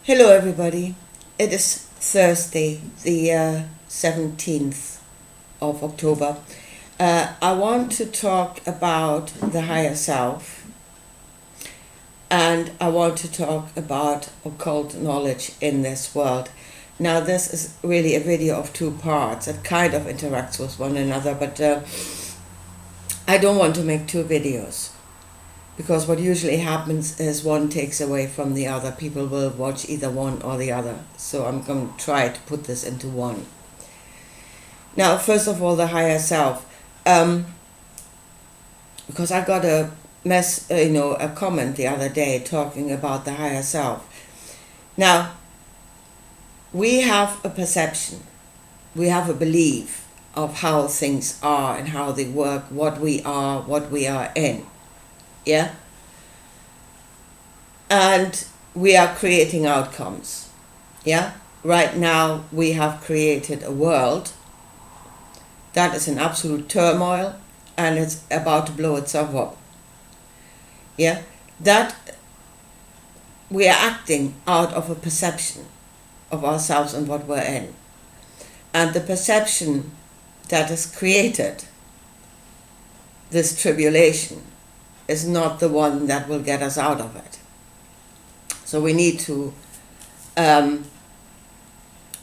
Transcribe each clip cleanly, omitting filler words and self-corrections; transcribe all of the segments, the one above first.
Hello everybody, it is Thursday, the 17th of October. I want to talk about the higher self, and I want to talk about occult knowledge in this world. Now this is really a video of two parts. It kind of interacts with one another, but I don't want to make two videos. Because what usually happens is one takes away from the other. People will watch either one or the other. So I'm going to try to put this into one. Now, first of all, the higher self. Because I got a comment the other day talking about the higher self. Now, we have a perception. We have a belief of how things are and how they work, what we are in. Yeah, and we are creating outcomes. Yeah, right now we have created a world that is in absolute turmoil and it's about to blow itself up. Yeah, that we are acting out of a perception of ourselves and what we're in, and the perception that has created this tribulation is not the one that will get us out of it. So we need to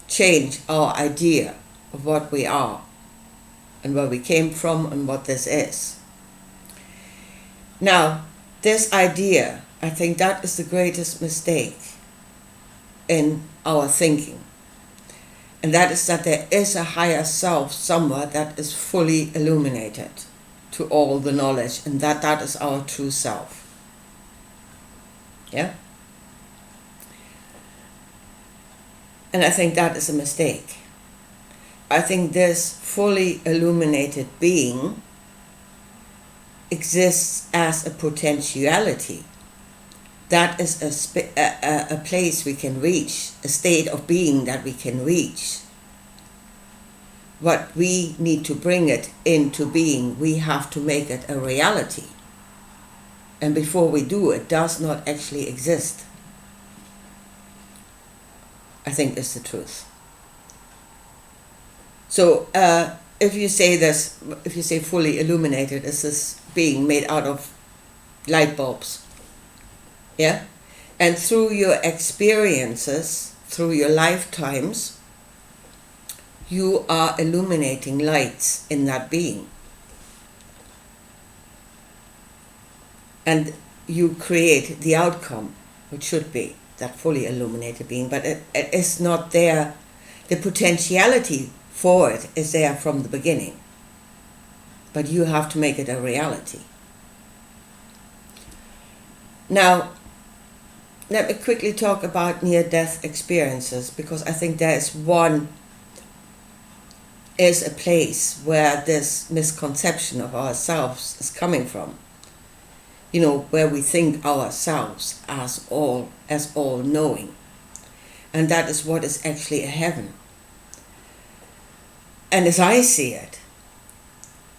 change our idea of what we are and where we came from and what this is. Now, this idea, I think that is the greatest mistake in our thinking. And that is that there is a higher self somewhere that is fully illuminated to all the knowledge, and that is our true self. Yeah? And I think that is a mistake. I think this fully illuminated being exists as a potentiality. That is a place we can reach, a state of being that we can reach. But we need to bring it into being. We have to make it a reality. And before we do, it does not actually exist. I think is the truth. So if you say fully illuminated, is this being made out of light bulbs? Yeah? And through your experiences, through your lifetimes, you are illuminating lights in that being. And you create the outcome, which should be that fully illuminated being, but it is not there. The potentiality for it is there from the beginning. But you have to make it a reality. Now, let me quickly talk about near-death experiences, because I think there is a place where this misconception of ourselves is coming from. You know, where we think ourselves as all knowing. And that is what is actually a heaven. And as I see it,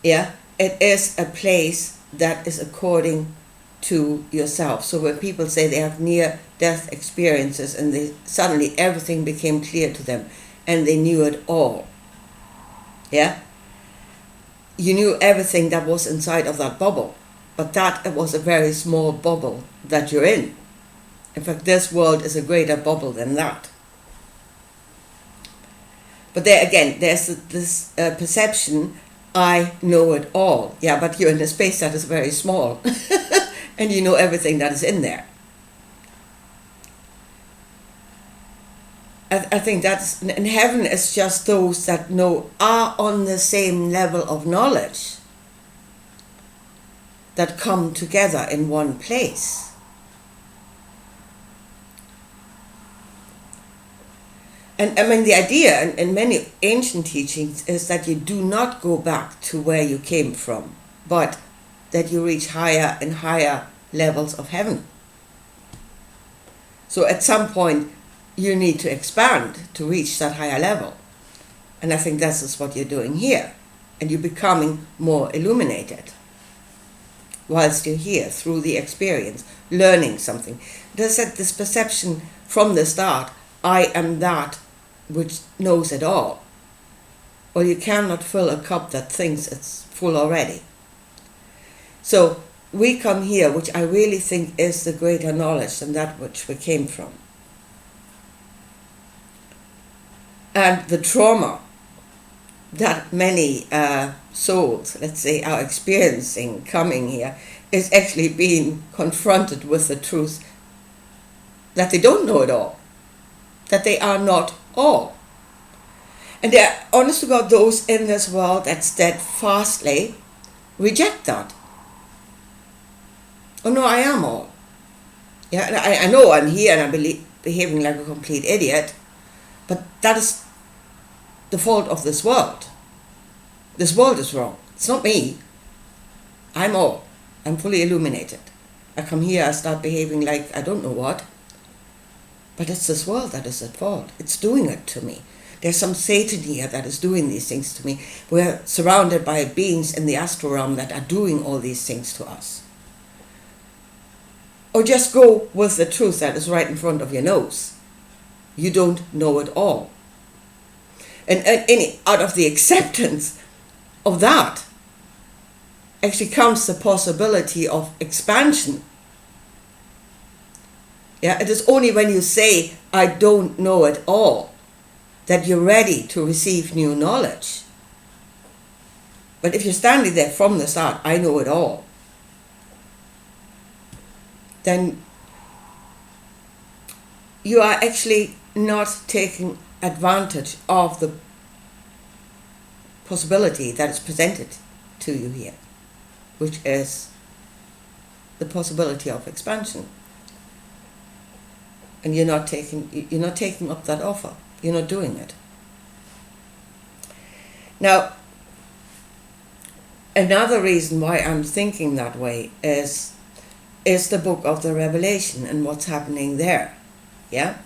yeah, it is a place that is according to yourself. So when people say they have near-death experiences and suddenly everything became clear to them and they knew it all, yeah? You knew everything that was inside of that bubble, but that was a very small bubble that you're in. In fact, this world is a greater bubble than that. But there again, there's this perception, I know it all. Yeah, but you're in a space that is very small, and you know everything that is in there. I think that's, in heaven is just those that know, are on the same level of knowledge, that come together in one place. And I mean, the idea in many ancient teachings is that you do not go back to where you came from, but that you reach higher and higher levels of heaven. So at some point, you need to expand to reach that higher level. And I think this is what you're doing here. And you're becoming more illuminated whilst you're here through the experience, learning something. There's this perception from the start, I am that which knows it all. Well, you cannot fill a cup that thinks it's full already. So we come here, which I really think is the greater knowledge than that which we came from. And the trauma that many souls, let's say, are experiencing coming here is actually being confronted with the truth that they don't know it all, that they are not all. And there are, honest to God, those in this world that steadfastly reject that. Oh no, I am all. Yeah, I know I'm here and I'm behaving like a complete idiot, but that is the fault of this world. This world is wrong. It's not me. I'm all. I'm fully illuminated. I come here, I start behaving like I don't know what. But it's this world that is at fault. It's doing it to me. There's some Satan here that is doing these things to me. We're surrounded by beings in the astral realm that are doing all these things to us. Or just go with the truth that is right in front of your nose. You don't know it all. And out of the acceptance of that actually comes the possibility of expansion. Yeah, it is only when you say, I don't know it all, that you're ready to receive new knowledge. But if you're standing there from the start, I know it all, then you are actually not taking advantage of the possibility that is presented to you here, which is the possibility of expansion. And you're not taking up that offer. You're not doing it. Now, another reason why I'm thinking that way is the book of the Revelation and what's happening there. Yeah?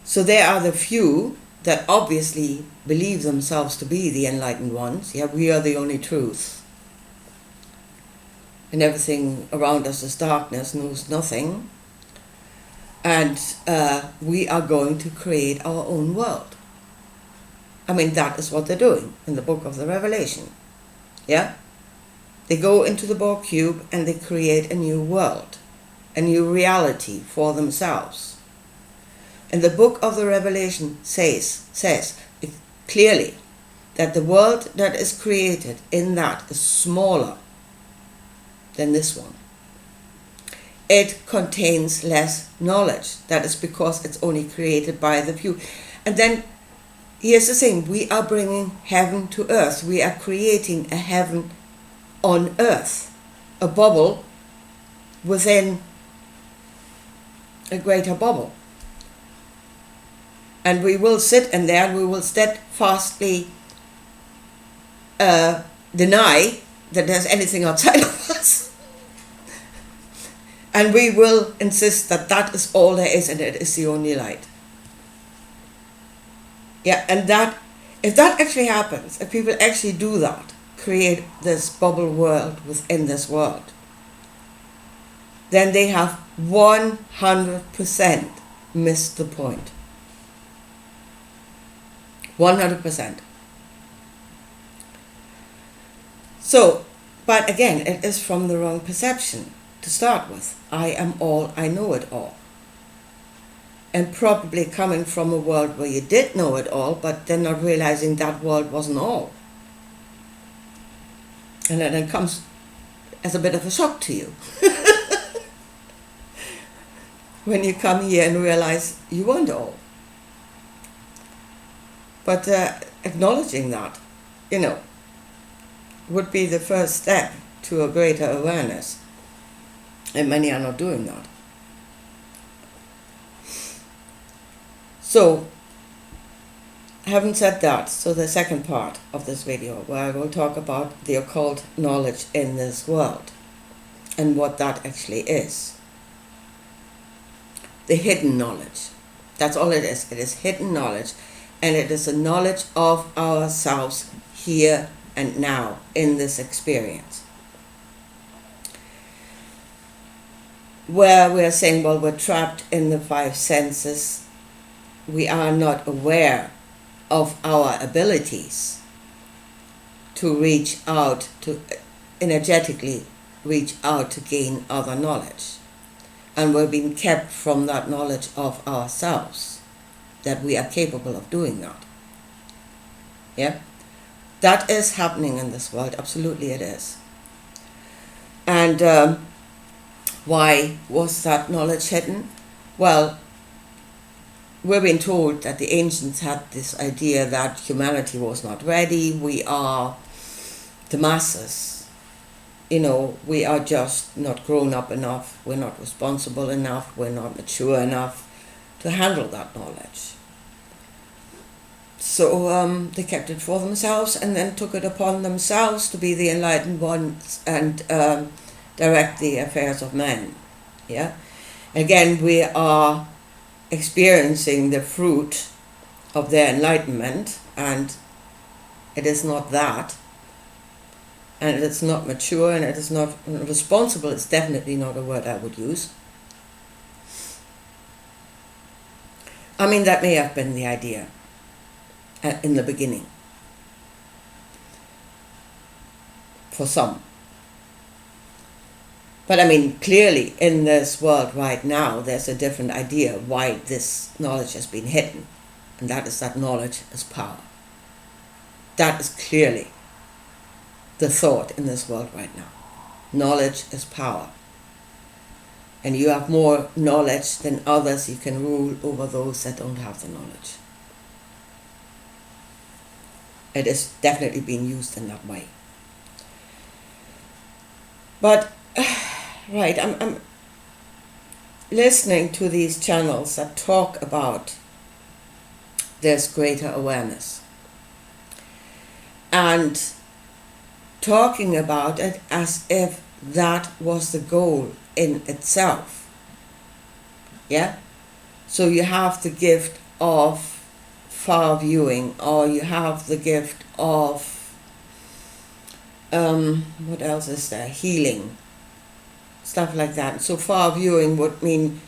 So there are the few that obviously believe themselves to be the enlightened ones. Yeah, we are the only truth. And everything around us is darkness, knows nothing. And we are going to create our own world. I mean, that is what they're doing in the book of the Revelation. Yeah? They go into the Borg cube and they create a new world, a new reality for themselves. And the book of the Revelation says clearly that the world that is created in that is smaller than this one. It contains less knowledge. That is because it's only created by the few. And then here's the thing, we are bringing heaven to earth. We are creating a heaven on earth, a bubble within a greater bubble. And we will sit in there and we will steadfastly deny that there's anything outside of us. And we will insist that that is all there is and it is the only light. Yeah, and that, if that actually happens, if people actually do that, create this bubble world within this world, then they have 100% missed the point. 100%. So, but again, it is from the wrong perception to start with. I am all, I know it all. And probably coming from a world where you did know it all, but then not realizing that world wasn't all. And then it comes as a bit of a shock to you. When you come here and realize you weren't all. But acknowledging that, would be the first step to a greater awareness. And many are not doing that. So, having said that, so the second part of this video, where I will talk about the occult knowledge in this world and what that actually is. The hidden knowledge. That's all it is. It is hidden knowledge, and it is a knowledge of ourselves here and now in this experience. where we're saying, well, we're trapped in the five senses, we are not aware of our abilities to reach out, to energetically reach out to gain other knowledge. And we're being kept from that knowledge of ourselves, that we are capable of doing that. Yeah? That is happening in this world, absolutely it is. And why was that knowledge hidden? Well, we've been told that the ancients had this idea that humanity was not ready, we are the masses. We are just not grown up enough, we're not responsible enough, we're not mature enough to handle that knowledge. So they kept it for themselves and then took it upon themselves to be the enlightened ones and direct the affairs of men. Yeah. Again, we are experiencing the fruit of their enlightenment, and it is not that, and it's not mature, and it is not responsible. It's definitely not a word I would use. I mean, that may have been the idea in the beginning for some. But I mean, clearly in this world right now, there's a different idea why this knowledge has been hidden. And that is that knowledge is power. That is clearly the thought in this world right now. Knowledge is power. And you have more knowledge than others, you can rule over those that don't have the knowledge. It is definitely being used in that way. But right, I'm listening to these channels that talk about this greater awareness and talking about it as if that was the goal in itself. Yeah? So you have the gift of far viewing, or you have the gift of what else is there? Healing. Stuff like that. So far viewing would mean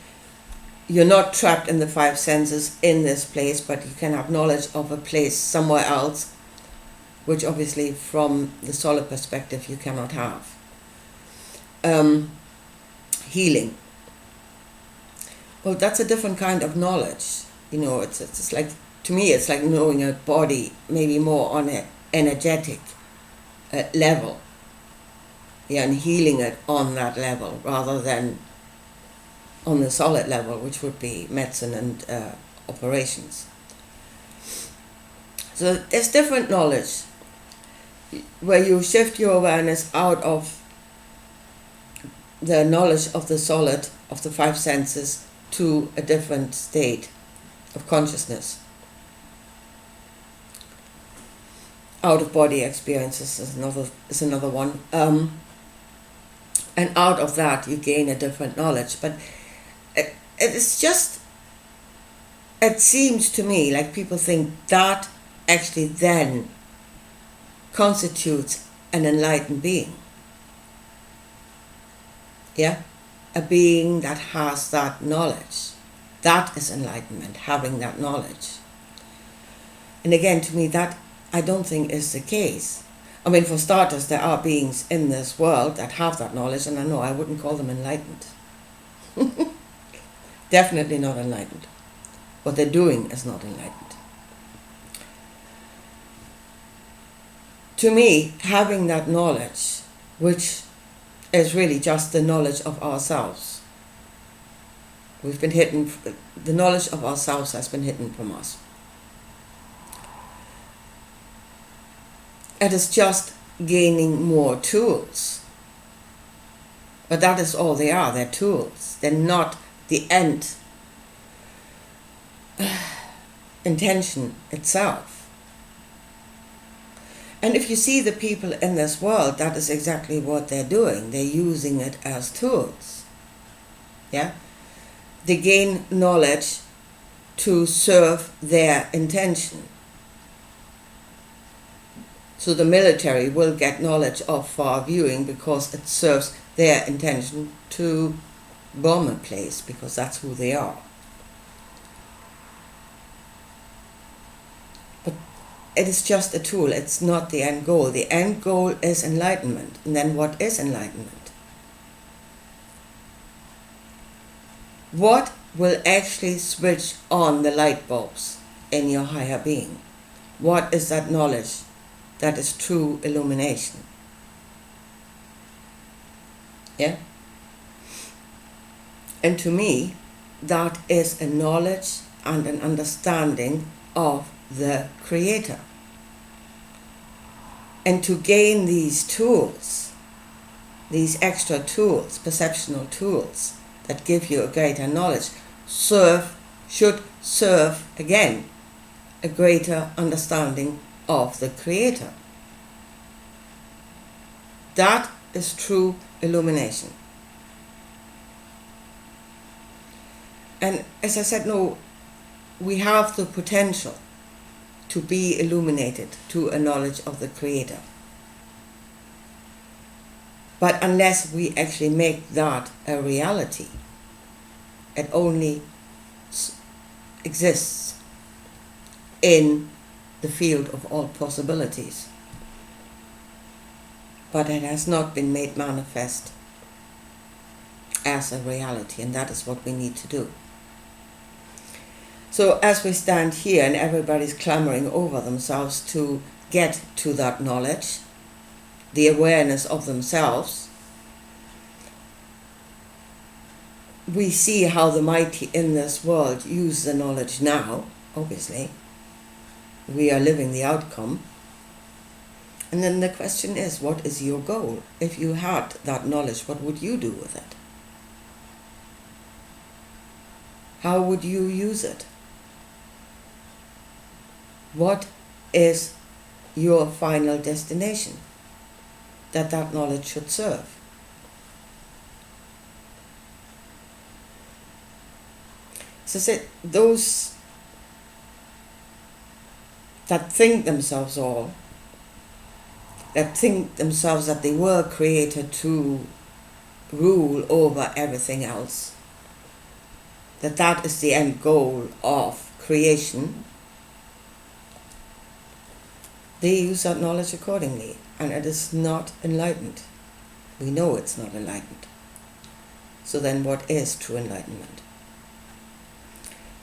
you're not trapped in the five senses in this place, but you can have knowledge of a place somewhere else, which obviously from the solid perspective you cannot have. Healing. Well, that's a different kind of knowledge. It's like, to me, it's like knowing a body maybe more on an energetic level. Yeah, and healing it on that level rather than on the solid level, which would be medicine and operations. So there's different knowledge where you shift your awareness out of the knowledge of the solid, of the five senses, to a different state of consciousness. Out-of-body experiences is another one. And out of that you gain a different knowledge. But it's just, it seems to me like people think that actually then constitutes an enlightened being. Yeah? A being that has that knowledge. That is enlightenment, having that knowledge. And again, to me, that I don't think is the case. I mean, for starters, there are beings in this world that have that knowledge, and I know I wouldn't call them enlightened. Definitely not enlightened. What they're doing is not enlightened. To me, having that knowledge, which is really just the knowledge of ourselves, we've been hidden, the knowledge of ourselves has been hidden from us. It is just gaining more tools. But that is all they are, they're tools. They're not the end intention itself. And if you see the people in this world, that is exactly what they're doing. They're using it as tools. Yeah? They gain knowledge to serve their intention. So the military will get knowledge of far viewing because it serves their intention to bomb a place, because that's who they are. But it is just a tool, it's not the end goal. The end goal is enlightenment. And then what is enlightenment? What will actually switch on the light bulbs in your higher being? What is that knowledge that is true illumination? Yeah? And to me, that is a knowledge and an understanding of the Creator. And to gain these tools, these extra tools, perceptual tools, that give you a greater knowledge, should serve, again, a greater understanding of the Creator. That is true illumination. And as I said, no, we have the potential to be illuminated to a knowledge of the Creator. But unless we actually make that a reality, it only exists in the field of all possibilities. But it has not been made manifest as a reality, and that is what we need to do. So as we stand here and everybody's clamoring over themselves to get to that knowledge, the awareness of themselves, we see how the mighty in this world use the knowledge now, obviously. We are living the outcome. And then the question is, what is your goal? If you had that knowledge, what would you do with it? How would you use it? What is your final destination that knowledge should serve? So I said, those that think themselves that think themselves that they were created to rule over everything else, that is the end goal of creation, they use that knowledge accordingly, and it is not enlightened. We know it's not enlightened. So then what is true enlightenment?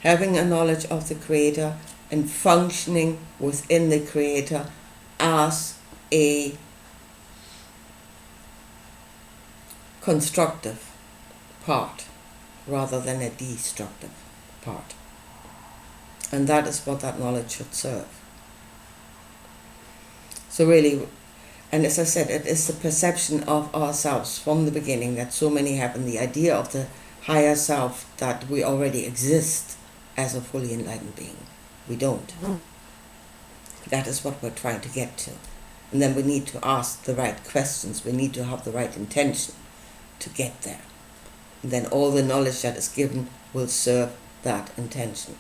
Having a knowledge of the Creator and functioning within the Creator as a constructive part rather than a destructive part. And that is what that knowledge should serve. So really, and as I said, it is the perception of ourselves from the beginning that so many have, and the idea of the higher self, that we already exist as a fully enlightened being. We don't. That is what we're trying to get to. And then we need to ask the right questions. We need to have the right intention to get there. And then all the knowledge that is given will serve that intention.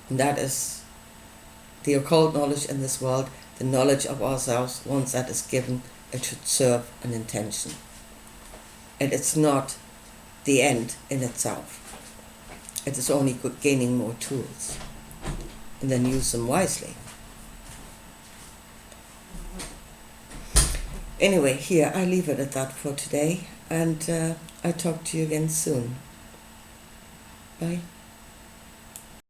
And that is the occult knowledge in this world, the knowledge of ourselves. Once that is given, it should serve an intention. And it's not the end in itself. It is only gaining more tools, and then use them wisely. Anyway, here, I leave it at that for today, and I talk to you again soon. Bye.